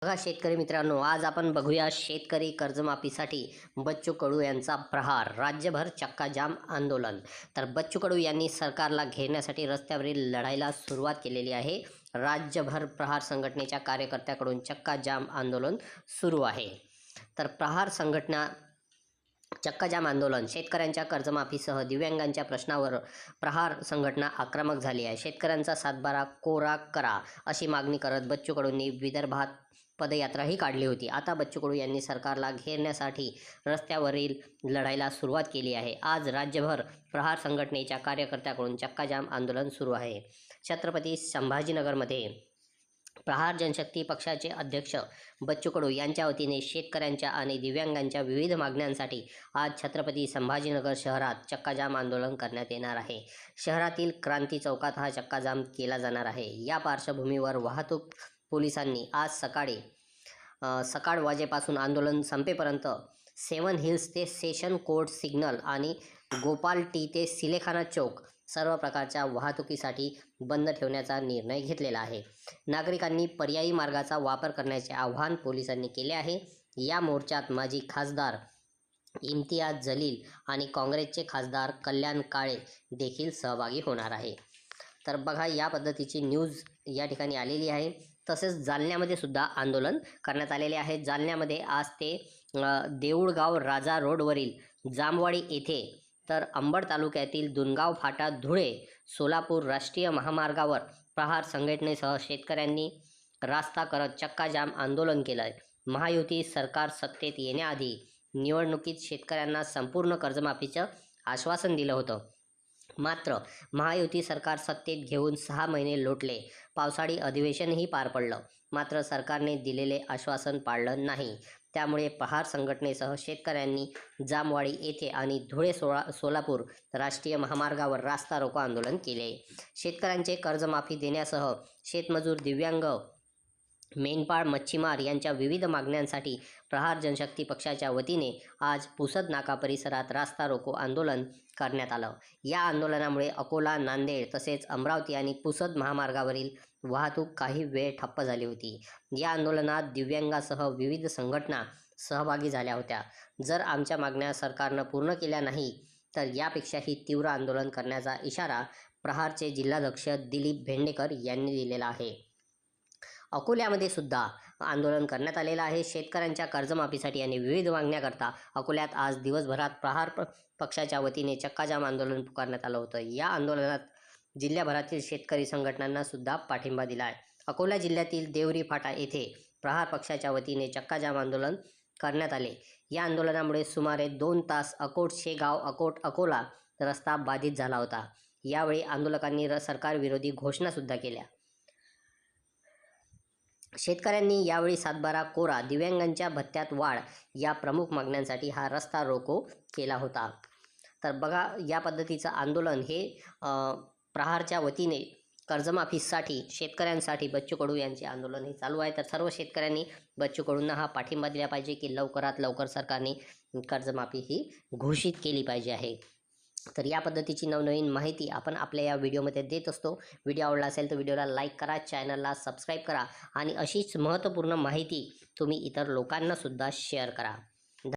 बघा शेतकरी मित्रांनो, आज आपण बघूया शेतकरी कर्जमाफीसाठी बच्चू कडू यांचा प्रहार, राज्यभर चक्काजाम आंदोलन. तर बच्चू कडू यांनी सरकारला घेरण्यासाठी रस्त्यावरील लढाईला सुरुवात केलेली आहे. राज्यभर प्रहार संघटनेच्या कार्यकर्त्याकडून चक्काजाम आंदोलन सुरू आहे. तर प्रहार संघटना चक्काजाम आंदोलन, शेतकऱ्यांच्या कर्जमाफीसह दिव्यांगांच्या प्रश्नावर प्रहार संघटना आक्रमक झाली आहे. शेतकऱ्यांचा सातबारा कोरा करा अशी मागणी करत बच्चू कडूंनी विदर्भात पदयात्राही काढली होती. आता बच्चू कडू यांनी सरकारला घेरण्यासाठी रस्त्यावरील लढाईला सुरुवात केली आहे. आज राज्यभर प्रहार संघटनेच्या कार्यकर्त्याकडून चक्काजाम आंदोलन सुरू आहे. छत्रपती संभाजीनगरमध्ये प्रहार जनशक्ती पक्षाचे अध्यक्ष बच्चू कडू यांच्या वतीने शेतकऱ्यांच्या आणि दिव्यांगांच्या विविध मागण्यांसाठी आज छत्रपती संभाजीनगर शहरात चक्काजाम आंदोलन करण्यात येणार आहे. शहरातील क्रांती चौकात हा चक्काजाम केला जाणार आहे. या पार्श्वभूमीवर वाहतूक पोलिसांनी आज सकाळ वाजेपासून आंदोलन संपेपर्यंत 7 हिल्स ते सेशन कोर्ट सिग्नल आणि गोपाल टी ते सिलेखाना चौक सर्व प्रकारच्या वाहतुकीसाठी बंद ठेवण्याचा निर्णय घेतलेला आहे. नागरिकांनी पर्यायी मार्गाचा वापर करण्याचे आवाहन पोलिसांनी केले आहे. या मोर्चात माजी खासदार इम्तियाज जलील आणि काँग्रेसचे खासदार कल्याण काळे देखील सहभागी होणार आहे. तर बघा, या पद्धतीची न्यूज या ठिकाणी आलेली आहे. तसेच जालन्यामध्ये सुद्धा आंदोलन करण्यात आलेले आहे. जालन्यामध्ये आज ते देऊळगाव राजा रोडवरील जामवाडी येथे, तर अंबड तालुक्यातील दुनगाव फाटा धुळे सोलापूर राष्ट्रीय महामार्गावर प्रहार संघटनेसह शेतकऱ्यांनी रास्ता करत चक्काजाम आंदोलन केलं आहे. महायुती सरकार सत्तेत येण्याआधी निवडणुकीत शेतकऱ्यांना संपूर्ण कर्जमाफीचं आश्वासन दिलं होतं. मात्र महायुती सरकार सत्तेत घेऊन 6 महिने लोटले. पावसाळी अधिवेशनही पार पडलं, मात्र सरकारने दिलेले आश्वासन पाळलं नाही. त्यामुळे प्रहार संघटनेसह शेतकऱ्यांनी जामवाडी येथे आणि धुळे सोलापूर राष्ट्रीय महामार्गावर रास्ता रोको आंदोलन केले. शेतकऱ्यांचे कर्जमाफी देण्यासह शेतमजूर, दिव्यांग, मेंढपाळ, मच्छीमार यांच्या विविध मागण्यांसाठी प्रहार जनशक्ती पक्षाच्या वतीने आज पुसद नाका परिसरात रास्ता रोको आंदोलन करण्यात आलं. या आंदोलनामुळे अकोला, नांदेड तसेच अमरावती आणि पुसद महामार्गावरील वाहतूक काही वेळ ठप्प झाली होती. या आंदोलनात दिव्यांगासह विविध संघटना सहभागी झाल्या होत्या. जर आमच्या मागण्या सरकारनं पूर्ण केल्या नाही तर यापेक्षाही तीव्र आंदोलन करण्याचा इशारा प्रहारचे जिल्हाध्यक्ष दिलीप भेंडेकर यांनी दिलेला आहे. अकोल्यामध्ये सुद्धा आंदोलन करण्यात आलेलं आहे. शेतकऱ्यांच्या कर्जमाफीसाठी आणि विविध मागण्याकरता अकोल्यात आज दिवसभरात प्रहार पक्षाच्या वतीने चक्काजाम आंदोलन पुकारण्यात आलं होतं. या आंदोलनात जिल्ह्याभरातील शेतकरी संघटनांना सुद्धा पाठिंबा दिला आहे. अकोला जिल्ह्यातील देवरी फाटा येथे प्रहार पक्षाच्या वतीने चक्काजाम आंदोलन करण्यात आले. या आंदोलनामुळे सुमारे 2 तास अकोट शेगाव अकोट अकोला रस्ता बाधित झाला होता. यावेळी आंदोलकांनी सरकारविरोधी घोषणासुद्धा केल्या. शेतकऱ्यांनी यावेळी सातबारा कोरा, दिव्यांगांच्या भत्त्यात वाढ या प्रमुख मागण्यांसाठी हा रस्ता रोको केला होता. तर बघा, या पद्धतीचं आंदोलन हे प्रहारच्या वतीने कर्जमाफीसाठी शेतकऱ्यांसाठी बच्चू कडू यांचे आंदोलन हे चालू आहे. तर सर्व शेतकऱ्यांनी बच्चू कडूंना हा पाठिंबा दिला पाहिजे की लवकरात लवकर सरकारने कर्जमाफी ही घोषित केली पाहिजे आहे. तर या पद्धतीची नवनवीन माहिती आपण आपल्या या व्हिडिओमध्ये देत असतो. व्हिडिओ आवडला असेल तर व्हिडिओला लाईक करा, चॅनलला सबस्क्राईब करा आणि अशीच महत्त्वपूर्ण माहिती तुम्ही इतर लोकांनासुद्धा शेअर करा.